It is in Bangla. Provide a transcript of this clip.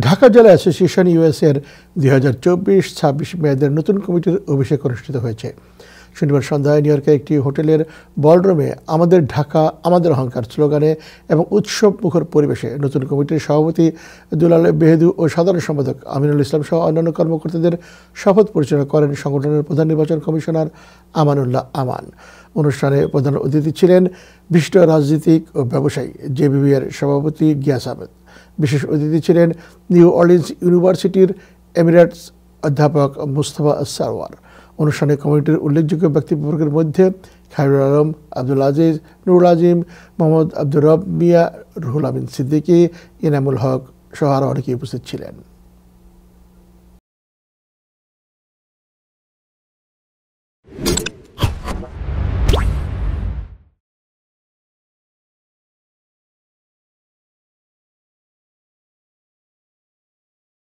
ঢাকা জেলা অ্যাসোসিয়েশন ইউএসএর 2024-26 মেয়াদের নতুন কমিটির অভিষেক অনুষ্ঠিত হয়েছে। শনিবার সন্ধ্যায় নিউ ইয়র্কের একটি হোটেলের বলরুমে আমাদের ঢাকা আমাদের অহংকার স্লোগানে এবং উৎসব মুখর পরিবেশে নতুন কমিটির সভাপতি দুলাল বেহেদু ও সাধারণ সম্পাদক আমিনুল ইসলাম সহ অন্যান্য কর্মকর্তাদের শপথ পরিচালনা করেন সংগঠনের প্রধান নির্বাচন কমিশনার আমানুল্লাহ আমান। অনুষ্ঠানে প্রধান অতিথি ছিলেন বিশিষ্ট রাজনীতিক ও ব্যবসায়ী জেবিবির সভাপতি গিয়াস আহমেদ। বিশেষ অতিথি ছিলেন নিউ অর্লিন্স ইউনিভার্সিটির এমিরেটস অধ্যাপক মুস্তফা সারওয়ার। অনুষ্ঠানে কমিটির উল্লেখযোগ্য ব্যক্তিবর্গের মধ্যে খায়রুল আলম, আব্দুল আজিজ, নুরুল আজিম, মোহাম্মদ আব্দুর রব মিয়া, রুহুল আমিন সিদ্দিকী, ইনামুল হক সহ আরও অনেকেই উপস্থিত ছিলেন।